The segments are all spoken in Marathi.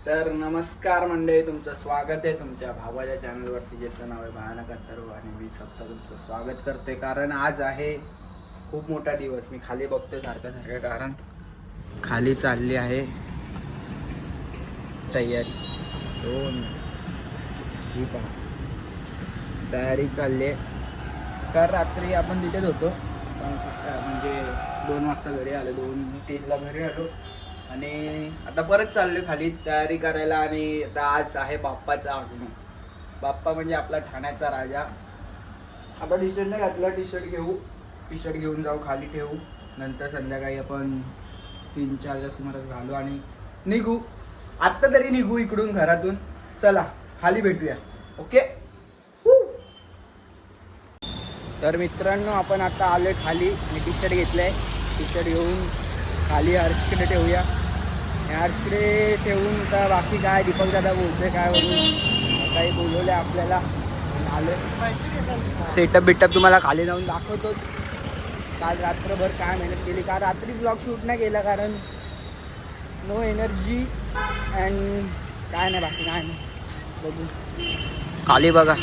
तर नमस्कार मंडळी, तुमचं स्वागत आहे तुमच्या भावाच्या चॅनलवरती, ज्याचं नाव आहे भयानक अथर्व. आणि मी सप्ता तुमचं स्वागत करते कारण आज आहे खूप मोठा दिवस. मी खाली बघतोय सारखं कारण खाली चालली आहे तयारी. ही पहा, तयारी चालली आहे. कारण रात्री आपण तिथेच होतो, पण म्हणजे 2 वाजता घरी आलो, 2-3ला घरी आलो आणि आता परत चाललो खाली तयारी करायला. आणि आता आज आहे बाप्पाचं आगमन. बाप्पा म्हणजे आपला ठाण्याचा राजा. आता टी शर्ट नाही घातला, टी शर्ट घेऊन जाऊ, खाली ठेवू, नंतर संध्याकाळी आपण 3-4च्या सुमारास घालू आणि निघू. आत्ता तरी निघू इकडून घरातून. चला खाली भेटूया. ओके. तर मित्रांनो, आपण आता आलोय खाली आणि टी शर्ट घेतलंय. टी शर्ट घेऊन खाली हर्षकडे ठेवूया. हर्षकडे ठेवून तर बाकी काय दीपक दादा बोलतोय काय वरून काही बोलवलं आपल्याला. आलं सेटअप बिटअप तुम्हाला खाली जाऊन दाखवतोच. काल रात्रभर काय मेहनत केली. काल रात्री ब्लॉग शूट नाही केला कारण नो एनर्जी अँड काय नाही, बाकी काय नाही. बघू खाली बघा.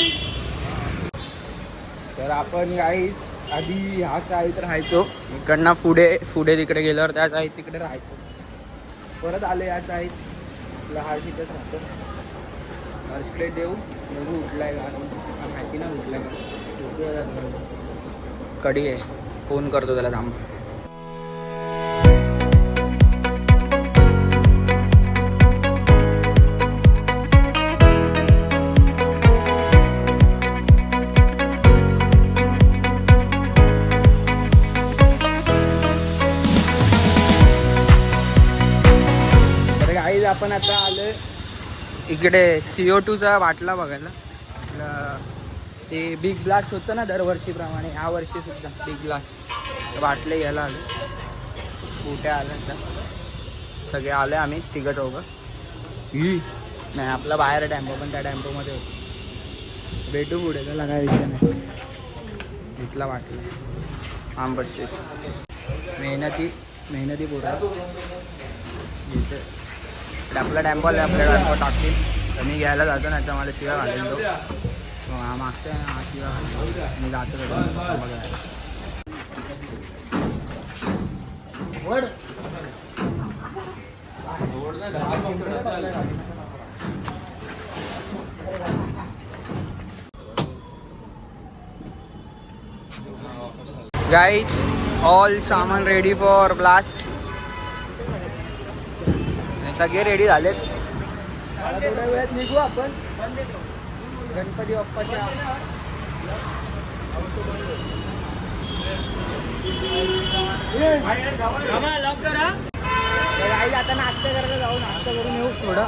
तर आपण गाईच आधी ह्या साईड राहायचो, इकडनं पुढे तिकडे गेल्यावर त्या साईड तिकडे राहायचो. परत आलो या साईड. आपला हर्ष इथेच राहतो. हर्षकडे देऊ, बघू उठलाय का, माहिती ना उठलाय का. कडी आहे, फोन करतो त्याला थांब. आपण आता आलो इकडे CO2चा बाटला बघायला. आपलं ते बिग ब्लास्ट होतं ना दरवर्षीप्रमाणे, ह्या वर्षी सुद्धा बिग ब्लास्ट बाटले घ्यायला आलो. कुठे आलं तर सगळे आले आम्ही 3-4. नाही आपला बाहेर टेम्पो, पण त्या टेम्पोमध्ये होतो. भेटू पुढे, त्याला काय विषय नाही. इथला बाटला आंबटचीस मेहनती पोरं इथे. आपला टेम्पो आहे, आपल्या टेम्पो टाकतील तर मी घ्यायला जातो, नाही तर मला शिवा घालेल तो. हा मागते हा शिवा घालेल. मी जातो बघायला. गाईज, ऑल सामान रेडी फॉर ब्लास्ट. सगळे रेडी झालेत. थोड्या वेळात निघू आपण गणपती बाप्पाच्या. आता नाश्ता करायला जाऊ, नाश्ता करून येऊ. थोडं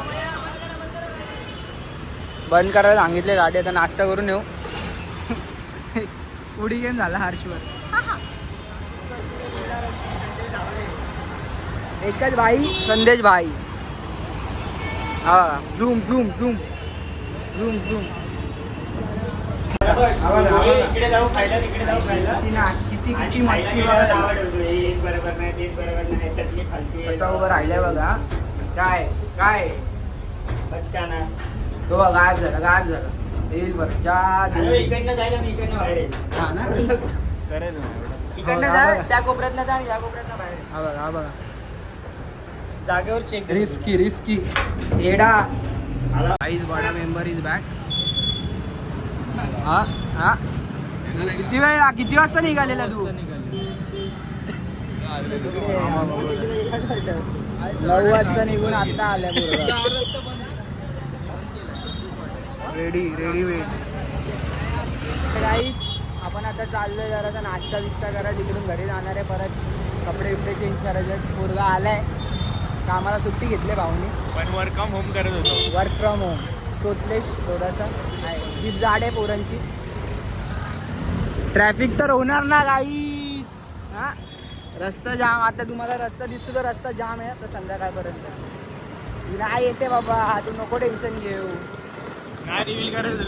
बंद करायला सांगितले गाडी, आता नाश्ता करून येऊ. उडी गेम झाला हर्षवर. एकच भाई, संदेश भाई. हा zoom zoom zoom zoom zoom. इकडे जाऊ खायला, तिकडे जाऊ खायला. किती मस्ती कसा उभं राहिलाय बघा. काय काय बचकाना तो बघा, गायब झाला येईल बरं. इकडनं जायला, मी इकडनं बाहेर. हा ना, इकडनं जा, त्या कोपऱ्यातनं जा, या कोपऱ्यातनं बाहेर. हा बघा जागेवर चेक. रिस्की एडा. गाइस, बडा मेंबर इज बॅक. हा किती वाजता निघालेला तू? 9 वाजता निघून आता आल्या बरोबर. Ready weight. गाईज, आपण आता चाललोय जरा नाश्ता बिष्टा करा, तिकडून घरी जाणार आहे. परत कपडे चेंज करायचे. पोरगा आलाय, कामाला सुट्टी घेतली भाऊनी, पण वर्क फ्रॉम होम करत होतो. Work from home. तोतलेश थोडासा ही जाड आहे पोरांची. ट्रॅफिक तर होणार ना गाईज. हा, रस्ता जाम. आता तुम्हाला रस्ता दिसतो तर रस्ता जाम आहे तर संध्याकाळपर्यंत नाही येते बाबा. तू नको टेन्शन घेऊ.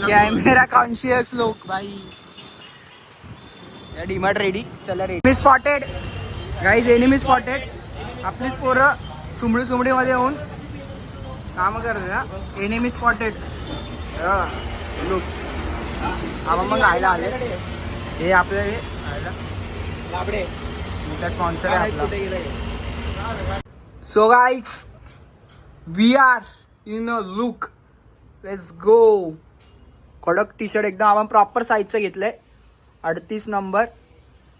कॅमेरा कॉन्शियस लोक भाई. डीमार्ट रेडी. चला ready. Spotted guys, enemy spotted. आपलीच पोरं सुमडी मध्ये होऊन काम करते ना एनिमी स्पॉटेड लुक्स आपण मग खायला आले हे आपलं हे खायला लाबडे मोठा स्पॉन्सर आहे आपला. So guys we are in a look let's go. कडक टी शर्ट एकदम आपण प्रॉपर साईजचं घेतलंय 38 नंबर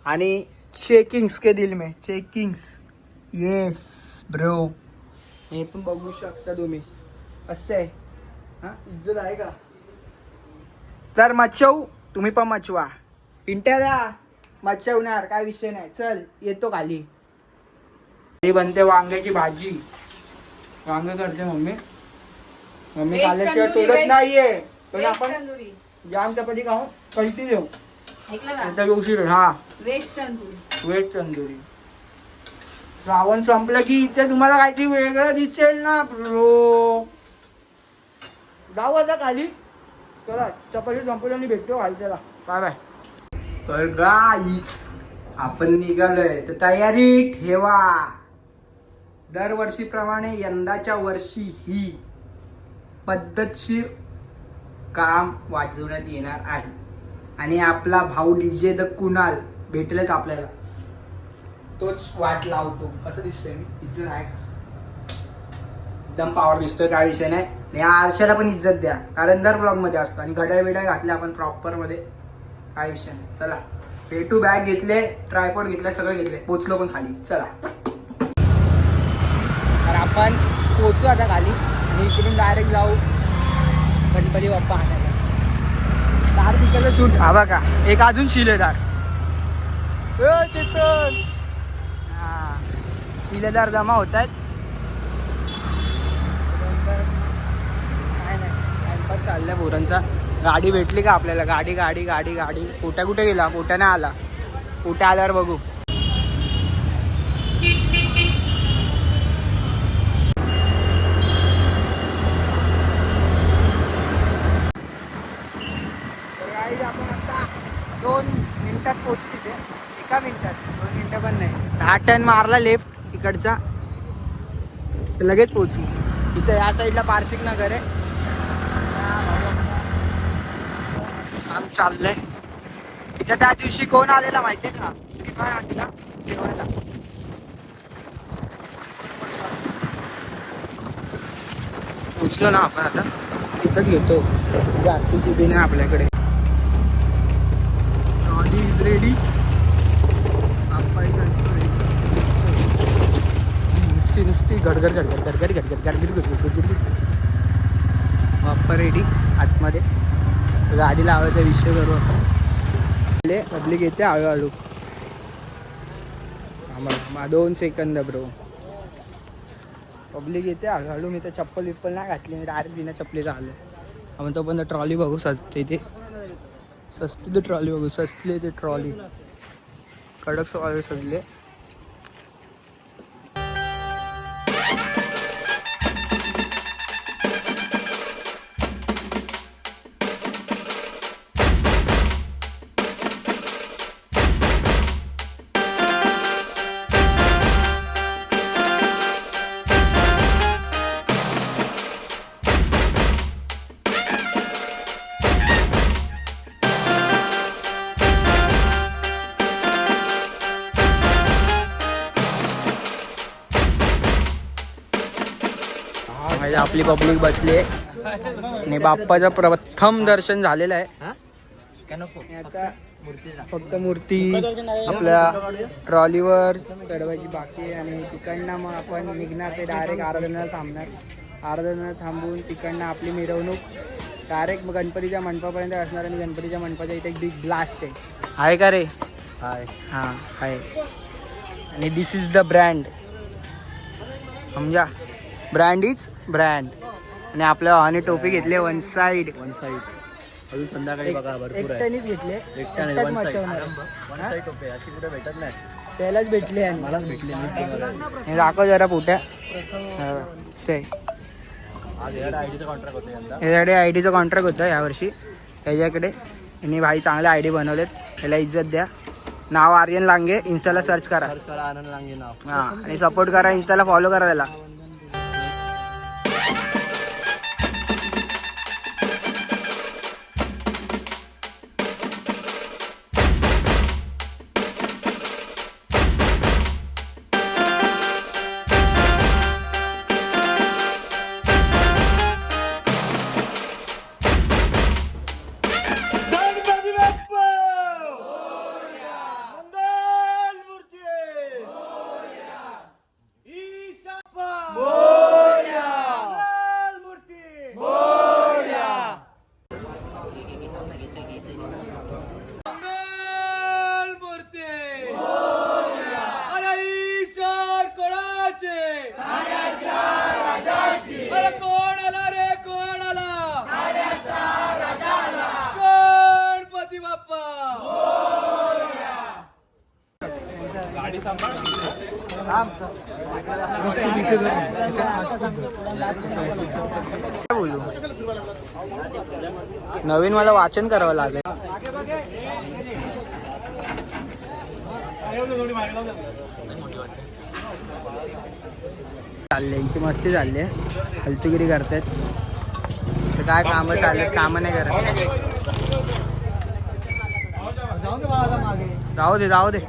आणि चेकिंग्स के दिल में चेकिंग्स येस ब्रो. हे पण बघू शकता तुम्ही असं आहे. हा इज्जत आहे का तर मच्छव तुम्ही पण मचवा पिंट्याला मच्छवणार काय विषय नाही. चल येतो खाली. ही बनते वांग्याची भाजी. वांग करते मम्मी. मम्मी खाल्ल्याशिवाय सोडत नाहीये पण आपण जाम चपाती खाऊन कंटिन्यू उशीर. हा व्हेज तंदुरी. श्रावण संपलं की इथे तुम्हाला काहीतरी वेगळं दिसेल ना ब्रो. जाऊ आता खाली. चला चपाती संपली आणि भेटतो खाली. चला बाय बाय. तर गाईस आपण निघालोय तर तयारी ठेवा. दरवर्षीप्रमाणे यंदाच्या वर्षी ही पद्धतशीर काम वाजवण्यात येणार आहे आणि आपला भाऊ डीजे द कुणाल भेटेलच आपल्याला. तोच वाट लावतो. कसं दिसतोय मी इज्जत आहे एकदम पावर दिसतोय काय विषय नाही. आणि आरशाला पण इज्जत द्या कारण दर ब्लॉग मध्ये असतो आणि घड्याळ बिड्या घातल्या आपण प्रॉपर मध्ये काय विषय नाही. चला पेटू बॅग घेतले ट्रायपॉड घेतले सगळं घेतले पोचलो पण खाली. चला तर आपण पोचू आता खाली आणि इकडून डायरेक्ट जाऊ गणपती बाप्पा आणायला. दार तिकडचं शूट हवा का एक अजून शिलेदार चेतन. हा शिलेदार जमा होत आहेत. काय नाही टाइमपास चाललाय पोरांचा. गाडी भेटली का आपल्याला. गाडी गाडी गाडी गाडी. पोट्या कुठे गेला. पोट्याने आला. पोट्या आल्यावर बघू. आपण आता 2 मिनिटात पोहोचू तिथे. 1 मिनिटात 2 मिनिटं पण नाही. 10 टर्न मारला लेफ्ट इकडचा लगेच पोहोचू. इथं या साईडला पारसिक नगर आहे. काम चाललंय. इथं त्या दिवशी कोण आलेला माहितीये का जेवायला. पोचलो ना आपण आता. इथंच घेतो जास्तीची बी नाही आपल्याकडे. रेडी नुसती नुसती गडगड गडगड गडगड गडगड गडगड गडगड. बाप्पा रेडी आतमध्ये. गाडी लावायचा विषय करू आपण. पब्लिक येते हळूहळू. 2 सेकंद ब्रो. पब्लिक येते हळूहळू. मी तर चप्पल विप्पल नाही घातली. मी डायरेक्ट बिना चप्पलीचा आलो. आपण तो पण ट्रॉली बघू सजते ते. सस्ती ते ट्रॉली बघू. सस्ती ते ट्रॉली कडक सवाल सजले. आपली पब्लिक बसली आणि बाप्पाचं प्रथम दर्शन झालेलं आहे. आता फक्त मूर्ती आपल्या ट्रॉलीवर चढवायची बाकी आहे आणि तिकडनं मग आपण निघणार ते डायरेक्ट आराधनाला थांबणार. आराधनाला थांबून तिकडनं आपली मिरवणूक डायरेक्ट मग गणपतीच्या मंडपापर्यंत असणार आणि गणपतीच्या मंडपाच्या इथे एक बिग ब्लास्ट आहे का रे. हाय हां आहे. आणि दिस इज द ब्रँड समजा. Brand is brand. आणि आपल्या आणि टोपी घेतले वन साईड. अजून संध्याकाळी बघा भरपूर आहे. एकट्यानेच घेतले. एकट्याने वन साईड टोपी अशी कुठे भेटत नाही. त्यालाच भेटले. मलाच भेटले. दाखव जरा पोट्या. आयडीचं कॉन्ट्रॅक्ट होतं यंदा. याच्याकडे आयडीचं कॉन्ट्रॅक्ट होतं यावर्षी त्याच्याकडे. यांनी भाई चांगले आयडी बनवलेत. त्याला इज्जत द्या. नाव आर्यन लांगे. इन्स्टाला सर्च करा. आनंद लांगे नाव. हां आणि सपोर्ट करा. इन्स्टाला फॉलो करा त्याला. काय बोलू नवीन मला वाचन करावं लागेल. चालल्यांची मस्ती चालली आहे, हलतुगिरी करतात. तर काय कामं चाललेत, कामं नाही करत. जाऊ दे जाऊ दे.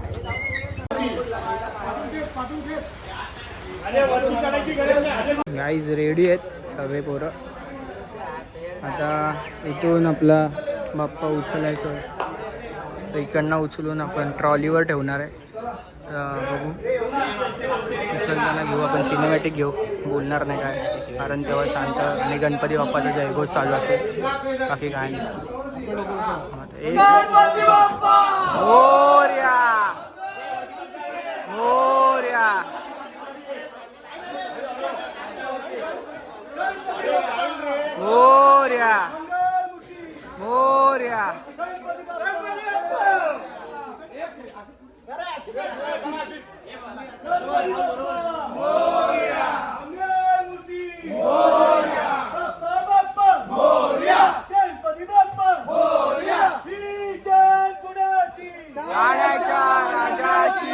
गाईज रेडी आहेत सगळे पोरं. आता इथून आपला बाप्पा उचलायचं, तर इकडनं उचलून आपण ट्रॉलीवर ठेवणार आहे. तर बघू उचलताना घेऊ आपण, सिनेमॅटिक घेऊ, बोलणार नाही काय, कारण तेव्हा शांत आणि गणपती बाप्पाचा जयघोष चालू असेल, बाकी काय नाही. मोरया मोरया मोरया मोरया. गाण्याच्या राजाची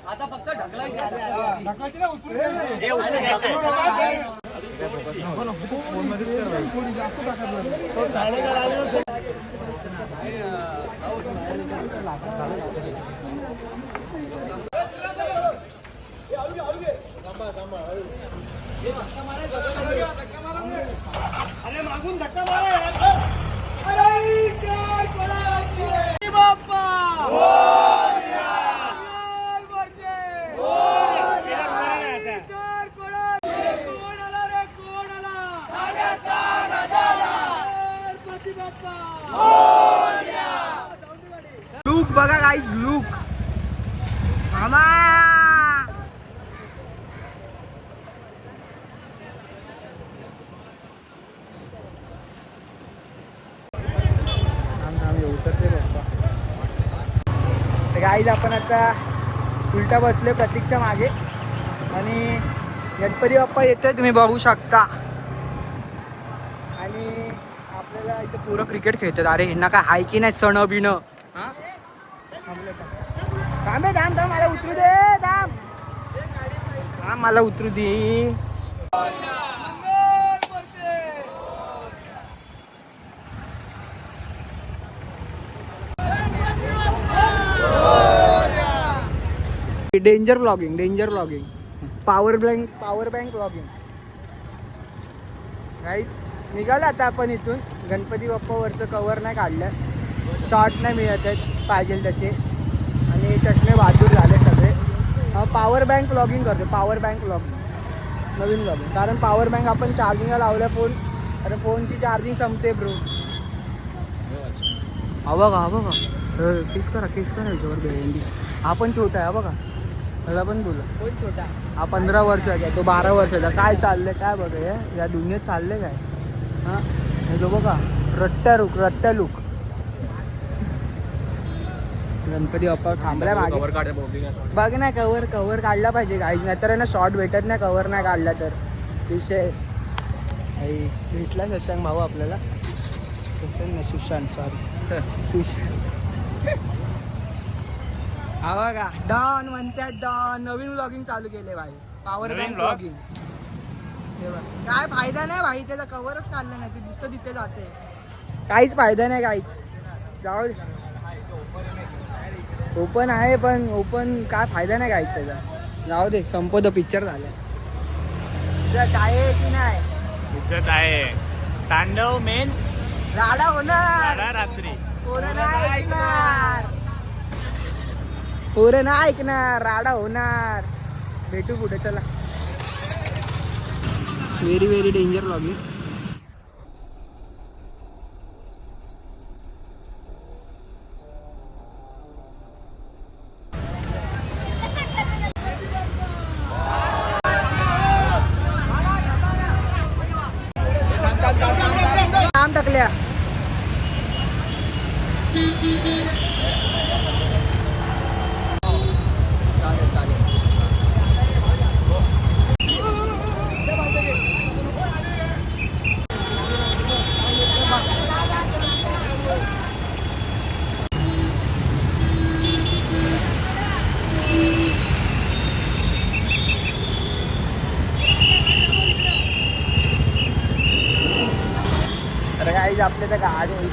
आता फक्त ढकलायची. अरे मागून धक्का मारा. लुक बघा गाईज, लुक मामा. गाईज आपण आता उलटा बसले प्रतीकच्या मागे आणि गणपती बाप्पा येतोय, तुम्ही बघू शकता. आणि आपल्याला इथे पुरं क्रिकेट खेळतात. अरे ह्यांना काय हाय की नाही सण बिन. थांब थांब थांब, मला उतरू दे. थांब थांब, मला उतरू दे. Danger blogging power bank blogging. काहीच निघालं आता आपण इथून. गणपती बाप्पावरचं कवर नाही काढलं, शॉर्ट नाही मिळत आहेत पाहिजे तसे, आणि चष्मे बहादूर झाले सगळे. पॉवर बँक ब्लॉगिंग करतो, पॉवर बँक ब्लॉगिंग नवीन ब्लॉगिंग. कारण पॉवर बँक आपण चार्जिंगला लावल्या फोन, कारण फोनची चार्जिंग संपते ब्रो. हा बघा केस करा याच्यावर भेंडी. हा पण छोटा आहे, हा बघा, त्याला पण बोला कोण छोटा? हा 15 वर्षाचा आहे, तो 12 वर्षाचा. काय चाललंय काय बघा या दुनियेत चाललंय काय. हां हे जो बघा रट्ट्या लुक. गणपती बाप्पा थांबलाय मागे. बघ ना कवर काढला पाहिजे गाईज, नाहीतर ना शॉर्ट भेटत नाही कवर नाही काढला तर. विषय भेटला शशांक भाऊ आपल्याला. सुशांत हा बघा डॉन म्हणतात, डॉन नवीन ब्लॉगिंग चालू केले भाई, पॉवर बँक ब्लॉगिंग. काय फायदा नाही भाई, त्याचा कव्हरच काढला नाही, ते दिसतं तिथे जाते. काहीच फायदा नाही काहीच. जाऊ ओपन आहे पण ओपन काय फायदा नाही काहीच त्याचा. जाऊ दे, संपद पिक्चर झालं. काय आहे की नाही इज्जत आहे. तांडव मेन राडा होणार रात्री. पोरं नाही ऐकणार, राडा होणार. भेटू पुढे, चला. Very danger blogging. टाकल्या. चालेल चालेल. तर काही आपल्या त्या गाडी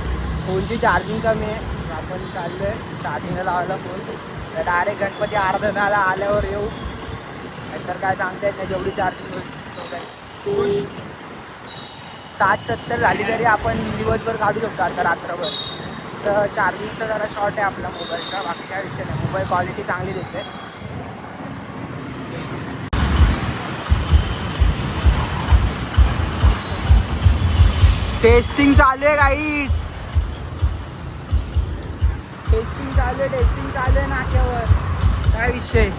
फोनची चार्जिंग कमी आहे. आपण चाललोय चार्जिंगला लावायला फोन. तर डायरेक्ट गणपती आराधनाला आल्यावर येऊ. तर काय सांगता येत नाही जेवढी चार्जिंग होईल. 60-70 झाली तरी आपण दिवसभर काढू शकतो आता रात्रभर. तर चार्जिंगचा जरा शॉर्ट आहे आपला मोबाईलचा. बाकी काय विषय नाही. मोबाईल क्वालिटी चांगली देते. टेस्टिंग चालू आहे गाईच. टेस्टिंग चालू आहे नाक्यावर. काय विषय.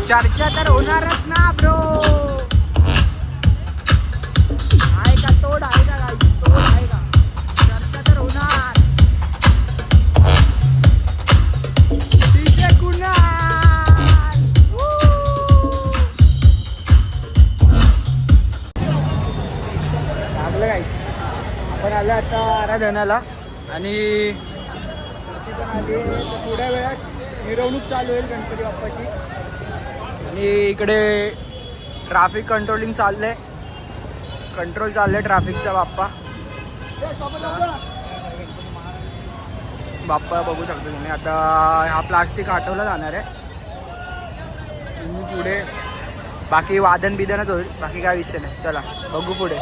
चर्चा तर होणारच ना ब्रो. आहे का तोड आहे का गाईच. तोड आहे का. चर्चा तर होणार. लागलं काहीच. आपण आलो आता आराधनाला आणि पण आली. थोड्या वेळात मिरवणूक चालू होईल गणपती बाप्पाची. आणि इकडे ट्रॅफिक कंट्रोलिंग चाललंय. कंट्रोल चाललंय ट्रॅफिकचा. बाप्पा बघू शकता तुम्ही. आता हा प्लास्टिक हटवला जाणार आहे. पुढे बाकी वादन बिदनच होईल. बाकी काय विषय नाही. चला बघू पुढे.